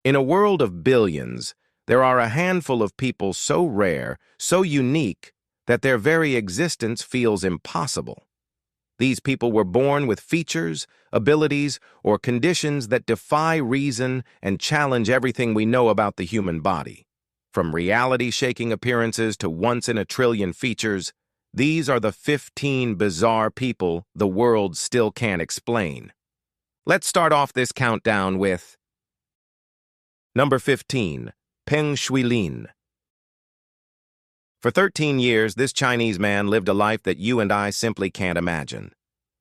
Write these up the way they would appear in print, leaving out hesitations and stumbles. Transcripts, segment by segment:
In a world of billions, there are a handful of people so rare, so unique, that their very existence feels impossible. These people were born with features, abilities, or conditions that defy reason and challenge everything we know about the human body. From reality-shaking appearances to once-in-a-trillion features, these are the 15 bizarre people the world still can't explain. Let's start off this countdown with Number 15, Peng Shuilin. For 13 years, this Chinese man lived a life that you and I simply can't imagine.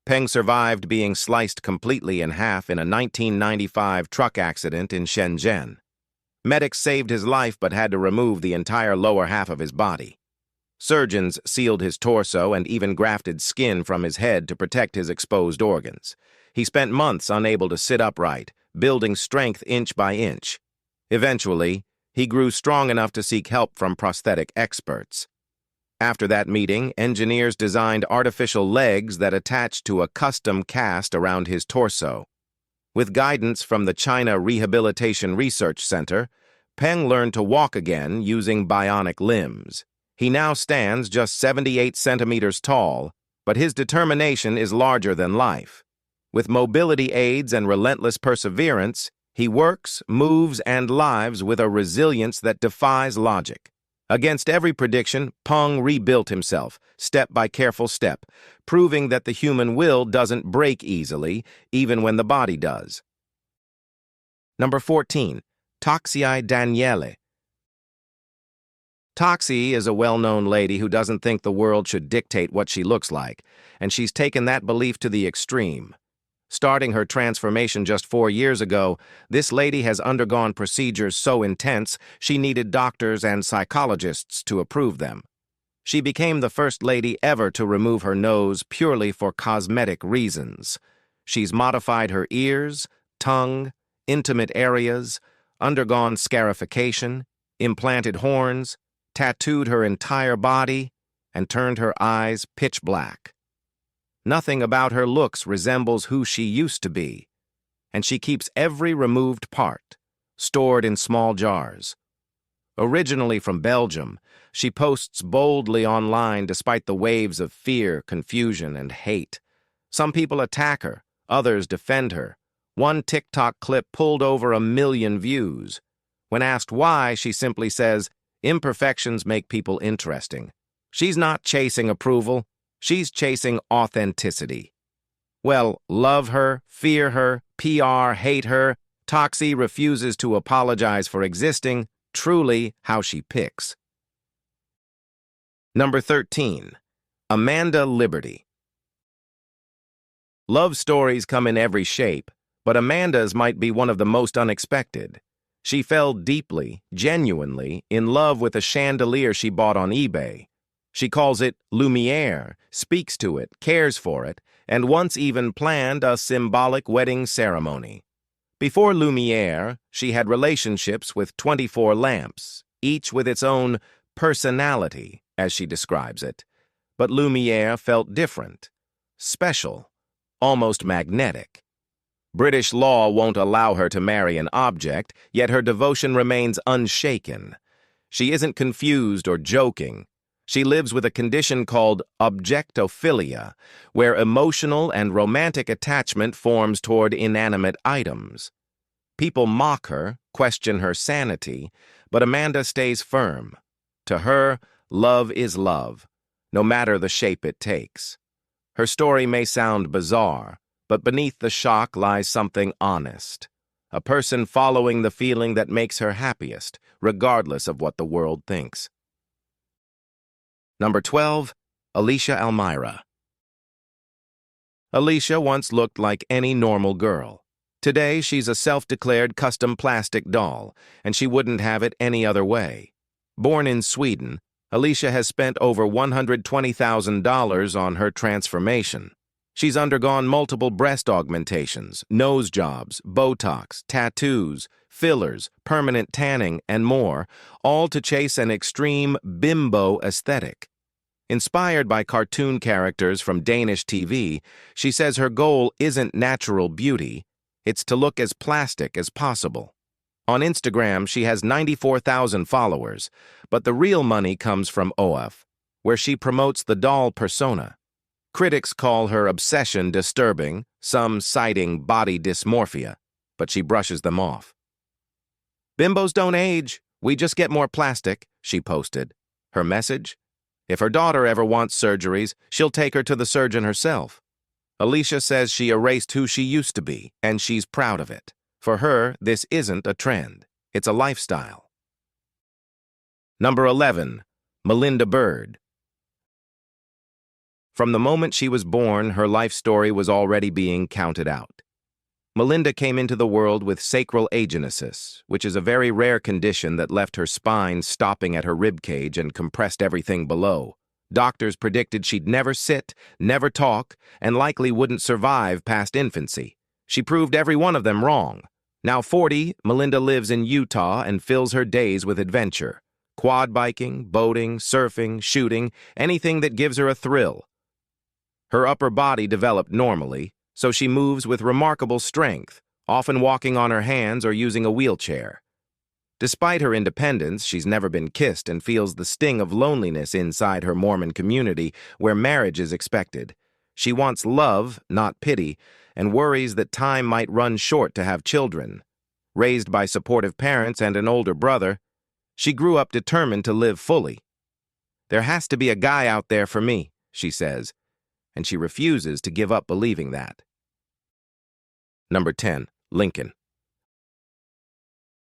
Peng survived being sliced completely in half in a 1995 truck accident in Shenzhen. Medics saved his life but had to remove the entire lower half of his body. Surgeons sealed his torso and even grafted skin from his head to protect his exposed organs. He spent months unable to sit upright, building strength inch by inch. Eventually, he grew strong enough to seek help from prosthetic experts. After that meeting, engineers designed artificial legs that attached to a custom cast around his torso. With guidance from the China Rehabilitation Research Center, Peng learned to walk again using bionic limbs. He now stands just 78 centimeters tall, but his determination is larger than life. With mobility aids and relentless perseverance, he works, moves, and lives with a resilience that defies logic. Against every prediction, Peng rebuilt himself, step by careful step, proving that the human will doesn't break easily, even when the body does. Number 14, Toxie Daniele. Toxie is a well-known lady who doesn't think the world should dictate what she looks like, and she's taken that belief to the extreme. Starting her transformation just 4 years ago, this lady has undergone procedures so intense she needed doctors and psychologists to approve them. She became the first lady ever to remove her nose purely for cosmetic reasons. She's modified her ears, tongue, intimate areas, undergone scarification, implanted horns, tattooed her entire body, and turned her eyes pitch black. Nothing about her looks resembles who she used to be, and she keeps every removed part, stored in small jars. Originally from Belgium, she posts boldly online despite the waves of fear, confusion, and hate. Some people attack her, others defend her. One TikTok clip pulled over 1 million views. When asked why, she simply says, "Imperfections make people interesting." She's not chasing approval. She's chasing authenticity. Well, love her, fear her, PR, hate her, Toxie refuses to apologize for existing, truly how she picks. Number 13, Amanda Liberty. Love stories come in every shape, but Amanda's might be one of the most unexpected. She fell deeply, genuinely, in love with a chandelier she bought on eBay. She calls it Lumiere, speaks to it, cares for it, and once even planned a symbolic wedding ceremony. Before Lumiere, she had relationships with 24 lamps, each with its own personality, as she describes it. But Lumiere felt different, special, almost magnetic. British law won't allow her to marry an object, yet her devotion remains unshaken. She isn't confused or joking. She lives with a condition called objectophilia, where emotional and romantic attachment forms toward inanimate items. People mock her, question her sanity, but Amanda stays firm. To her, love is love, no matter the shape it takes. Her story may sound bizarre, but beneath the shock lies something honest. A person following the feeling that makes her happiest, regardless of what the world thinks. Number 12, Alicia Almira. Alicia once looked like any normal girl. Today, she's a self-declared custom plastic doll, and she wouldn't have it any other way. Born in Sweden, Alicia has spent over $120,000 on her transformation. She's undergone multiple breast augmentations, nose jobs, Botox, tattoos, fillers, permanent tanning, and more, all to chase an extreme bimbo aesthetic. Inspired by cartoon characters from Danish TV, she says her goal isn't natural beauty, it's to look as plastic as possible. On Instagram, she has 94,000 followers, but the real money comes from OF, where she promotes the doll persona. Critics call her obsession disturbing, some citing body dysmorphia, but she brushes them off. "Bimbos don't age, we just get more plastic," she posted. Her message? If her daughter ever wants surgeries, she'll take her to the surgeon herself. Alicia says she erased who she used to be, and she's proud of it. For her, this isn't a trend. It's a lifestyle. Number 11. Melinda Bird. From the moment she was born, her life story was already being counted out. Melinda came into the world with sacral agenesis, which is a very rare condition that left her spine stopping at her ribcage and compressed everything below. Doctors predicted she'd never sit, never talk, and likely wouldn't survive past infancy. She proved every one of them wrong. Now 40, Melinda lives in Utah and fills her days with adventure. Quad biking, boating, surfing, shooting, anything that gives her a thrill. Her upper body developed normally, so she moves with remarkable strength, often walking on her hands or using a wheelchair. Despite her independence, she's never been kissed and feels the sting of loneliness inside her Mormon community, where marriage is expected. She wants love, not pity, and worries that time might run short to have children. Raised by supportive parents and an older brother, she grew up determined to live fully. "There has to be a guy out there for me," she says, and she refuses to give up believing that. Number 10. Lincoln.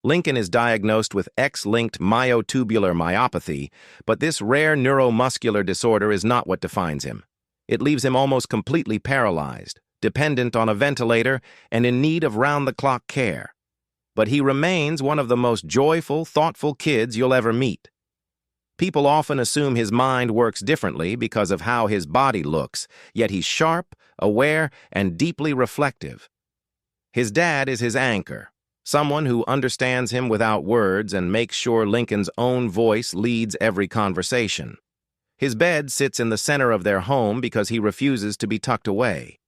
Lincoln is diagnosed with X-linked myotubular myopathy, but this rare neuromuscular disorder is not what defines him. It leaves him almost completely paralyzed, dependent on a ventilator, and in need of round-the-clock care. But he remains one of the most joyful, thoughtful kids you'll ever meet. People often assume his mind works differently because of how his body looks, yet he's sharp, aware, and deeply reflective. His dad is his anchor, someone who understands him without words and makes sure Lincoln's own voice leads every conversation. His bed sits in the center of their home because he refuses to be tucked away.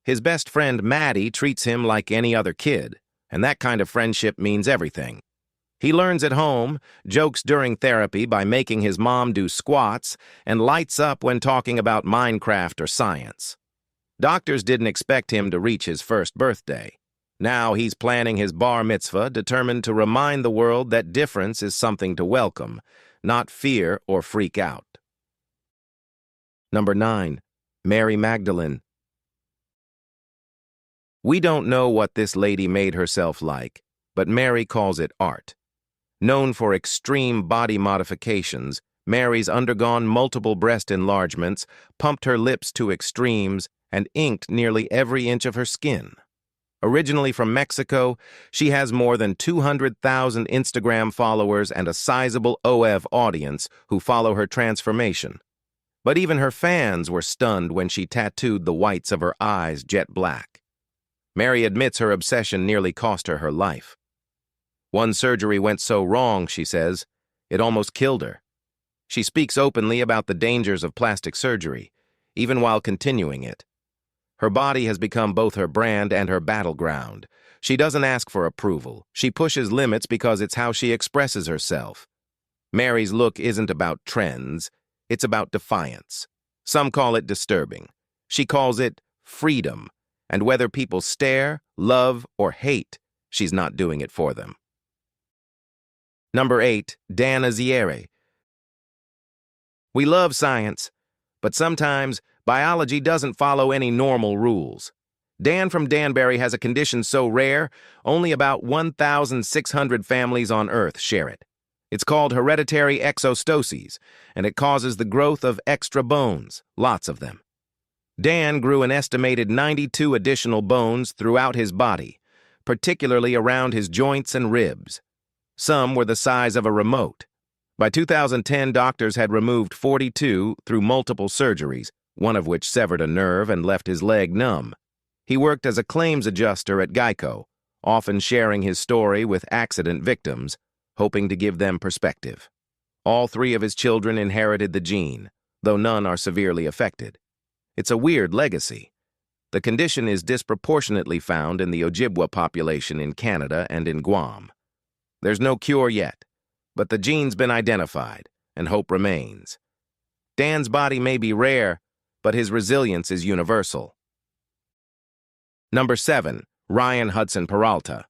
His best friend Maddie treats him like any other kid, and that kind of friendship means everything. He learns at home, jokes during therapy by making his mom do squats, and lights up when talking about Minecraft or science. Doctors didn't expect him to reach his first birthday. Now he's planning his bar mitzvah, determined to remind the world that difference is something to welcome, not fear or freak out. Number 9. Mary Magdalene. We don't know what this lady made herself like, but Mary calls it art. Known for extreme body modifications, Mary's undergone multiple breast enlargements, pumped her lips to extremes, and inked nearly every inch of her skin. Originally from Mexico, she has more than 200,000 Instagram followers and a sizable OF audience who follow her transformation. But even her fans were stunned when she tattooed the whites of her eyes jet black. Mary admits her obsession nearly cost her her life. One surgery went so wrong, she says, it almost killed her. She speaks openly about the dangers of plastic surgery, even while continuing it. Her body has become both her brand and her battleground. She doesn't ask for approval. She pushes limits because it's how she expresses herself. Mary's look isn't about trends. It's about defiance. Some call it disturbing. She calls it freedom. And whether people stare, love, or hate, she's not doing it for them. Number 8. Dan Aziere. We love science, but sometimes biology doesn't follow any normal rules. Dan from Danbury has a condition so rare, only about 1,600 families on Earth share it. It's called hereditary exostoses, and it causes the growth of extra bones, lots of them. Dan grew an estimated 92 additional bones throughout his body, particularly around his joints and ribs. Some were the size of a remote. By 2010, doctors had removed 42 through multiple surgeries, one of which severed a nerve and left his leg numb. He worked as a claims adjuster at Geico, often sharing his story with accident victims, hoping to give them perspective. All 3 of his children inherited the gene, though none are severely affected. It's a weird legacy. The condition is disproportionately found in the Ojibwa population in Canada and in Guam. There's no cure yet, but the gene's been identified, and hope remains. Dan's body may be rare, but his resilience is universal. Number 7. Ryan Hudson Peralta.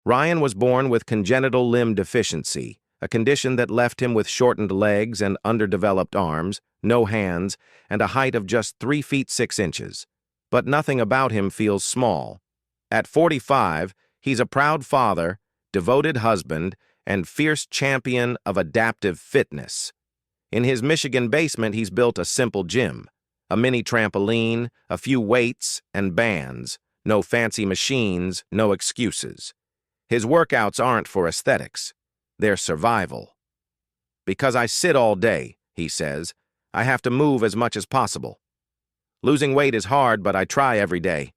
Ryan was born with congenital limb deficiency, a condition that left him with shortened legs and underdeveloped arms, no hands, and a height of just 3 feet 6 inches. But nothing about him feels small. At 45, he's a proud father, devoted husband, and fierce champion of adaptive fitness. In his Michigan basement, he's built a simple gym, a mini trampoline, a few weights, and bands. No fancy machines, no excuses. His workouts aren't for aesthetics. They're survival. Because I sit all day, he says, I have to move as much as possible. Losing weight is hard, but I try every day.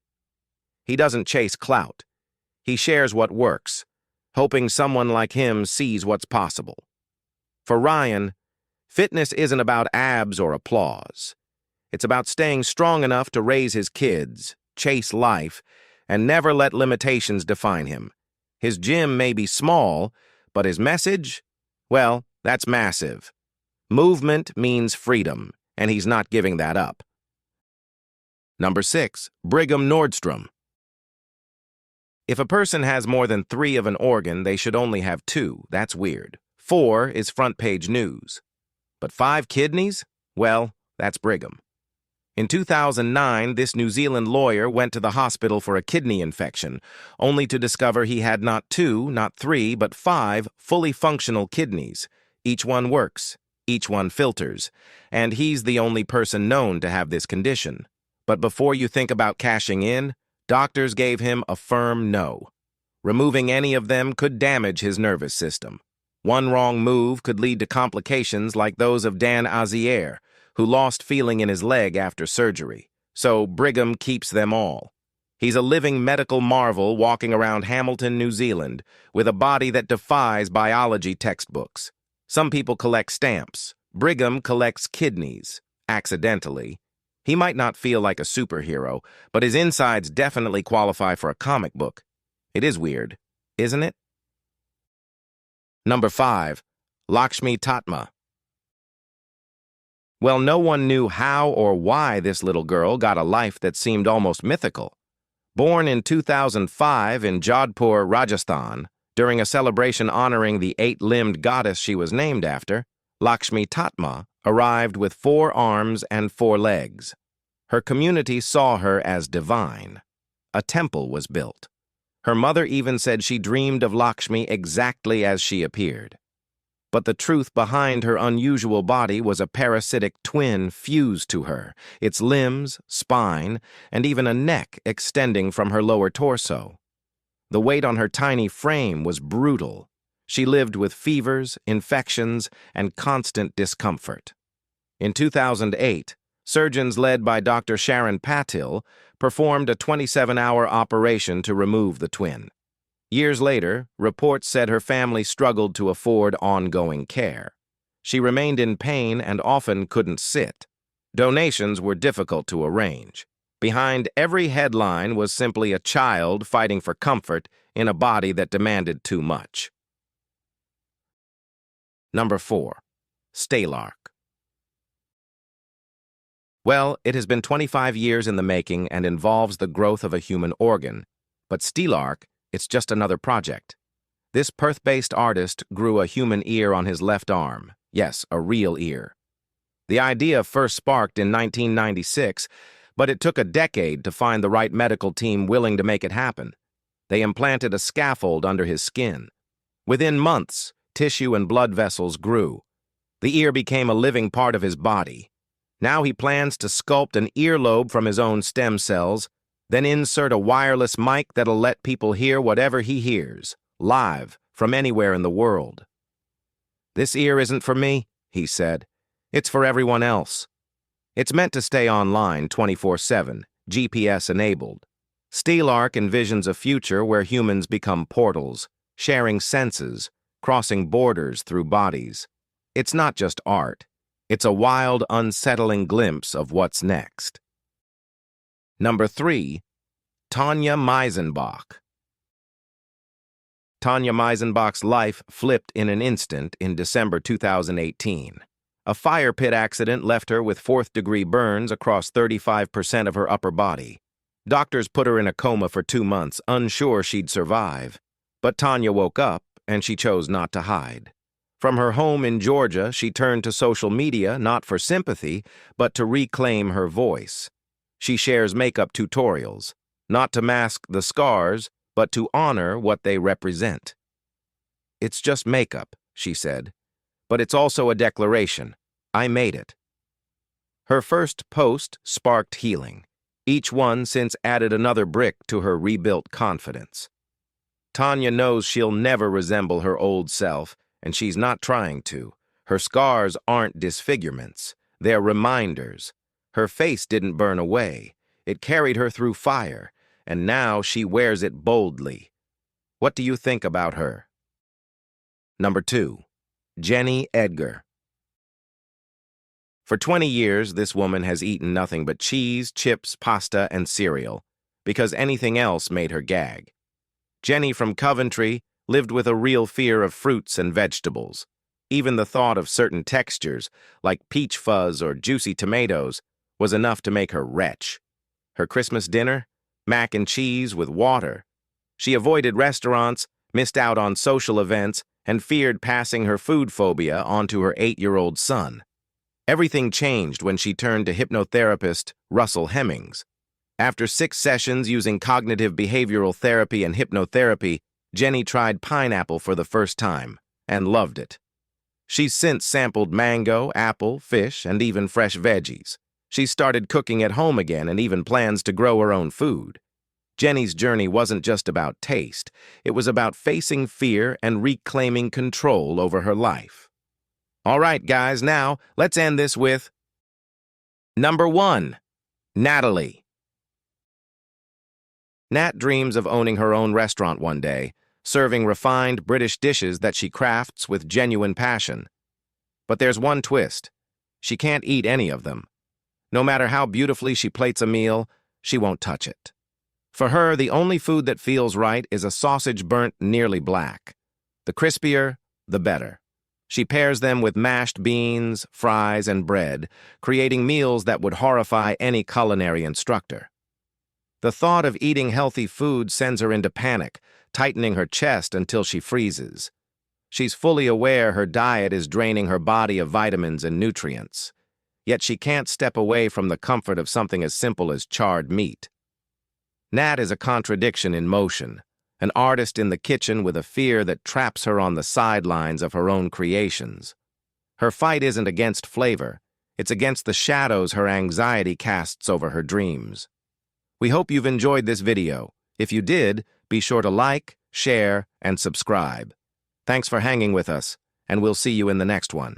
He doesn't chase clout. He shares what works, hoping someone like him sees what's possible. For Ryan, fitness isn't about abs or applause. It's about staying strong enough to raise his kids, chase life, and never let limitations define him. His gym may be small, but his message? Well, that's massive. Movement means freedom, and he's not giving that up. Number 6. Brigham Nordstrom. If a person has more than 3 of an organ, they should only have 2. That's weird. 4 is front-page news. But 5 kidneys? Well, that's Brigham. In 2009, this New Zealand lawyer went to the hospital for a kidney infection, only to discover he had not 2, not 3, but 5 fully functional kidneys. Each one works, each one filters, and he's the only person known to have this condition. But before you think about cashing in, doctors gave him a firm no. Removing any of them could damage his nervous system. One wrong move could lead to complications like those of Dan Azier, who lost feeling in his leg after surgery. So Brigham keeps them all. He's a living medical marvel walking around Hamilton, New Zealand, with a body that defies biology textbooks. Some people collect stamps. Brigham collects kidneys, accidentally. He might not feel like a superhero, but his insides definitely qualify for a comic book. It is weird, isn't it? Number 5. Lakshmi Tatma. Well, no one knew how or why this little girl got a life that seemed almost mythical. Born in 2005 in Jodhpur, Rajasthan, during a celebration honoring the 8-limbed goddess she was named after, Lakshmi Tatma arrived with 4 arms and 4 legs. Her community saw her as divine. A temple was built. Her mother even said she dreamed of Lakshmi exactly as she appeared. But the truth behind her unusual body was a parasitic twin fused to her, its limbs, spine, and even a neck extending from her lower torso. The weight on her tiny frame was brutal. She lived with fevers, infections, and constant discomfort. In 2008, surgeons led by Dr. Sharon Patil performed a 27-hour operation to remove the twin. Years later, reports said her family struggled to afford ongoing care. She remained in pain and often couldn't sit. Donations were difficult to arrange. Behind every headline was simply a child fighting for comfort in a body that demanded too much. Number 4. Staylark. Well, it has been 25 years in the making and involves the growth of a human organ, but Staylark, it's just another project. This Perth-based artist grew a human ear on his left arm. Yes, a real ear. The idea first sparked in 1996, but it took a decade to find the right medical team willing to make it happen. They implanted a scaffold under his skin. Within months, tissue and blood vessels grew. The ear became a living part of his body. Now he plans to sculpt an earlobe from his own stem cells, then insert a wireless mic that'll let people hear whatever he hears, live, from anywhere in the world. This ear isn't for me, he said. It's for everyone else. It's meant to stay online 24/7, GPS-enabled. Staylark envisions a future where humans become portals, sharing senses, crossing borders through bodies. It's not just art. It's a wild, unsettling glimpse of what's next. Number 3. Tanya Meisenbach. Tanya Meisenbach's life flipped in an instant in December 2018. A fire pit accident left her with fourth-degree burns across 35% of her upper body. Doctors put her in a coma for 2 months, unsure she'd survive. But Tanya woke up, and she chose not to hide. From her home in Georgia, she turned to social media not for sympathy, but to reclaim her voice. She shares makeup tutorials, not to mask the scars, but to honor what they represent. "It's just makeup," she said, "but it's also a declaration. I made it." Her first post sparked healing. Each one since added another brick to her rebuilt confidence. Tanya knows she'll never resemble her old self, and she's not trying to. Her scars aren't disfigurements. They're reminders. Her face didn't burn away. It carried her through fire, and now she wears it boldly. What do you think about her? Number 2. Jenny Edgar. For 20 years, this woman has eaten nothing but cheese, chips, pasta, and cereal, because anything else made her gag. Jenny from Coventry lived with a real fear of fruits and vegetables. Even the thought of certain textures, like peach fuzz or juicy tomatoes, was enough to make her retch. Her Christmas dinner? Mac and cheese with water. She avoided restaurants, missed out on social events, and feared passing her food phobia onto her 8-year-old son. Everything changed when she turned to hypnotherapist Russell Hemmings. After 6 sessions using cognitive behavioral therapy and hypnotherapy, Jenny tried pineapple for the first time and loved it. She's since sampled mango, apple, fish, and even fresh veggies. She started cooking at home again and even plans to grow her own food. Jenny's journey wasn't just about taste. It was about facing fear and reclaiming control over her life. All right, guys, now let's end this with Number 1. Natalie. Nat dreams of owning her own restaurant one day, serving refined British dishes that she crafts with genuine passion. But there's one twist. She can't eat any of them. No matter how beautifully she plates a meal, she won't touch it. For her, the only food that feels right is a sausage burnt nearly black. The crispier, the better. She pairs them with mashed beans, fries, and bread, creating meals that would horrify any culinary instructor. The thought of eating healthy food sends her into panic, tightening her chest until she freezes. She's fully aware her diet is draining her body of vitamins and nutrients. Yet she can't step away from the comfort of something as simple as charred meat. Nat is a contradiction in motion, an artist in the kitchen with a fear that traps her on the sidelines of her own creations. Her fight isn't against flavor, it's against the shadows her anxiety casts over her dreams. We hope you've enjoyed this video. If you did, be sure to like, share, and subscribe. Thanks for hanging with us, and we'll see you in the next one.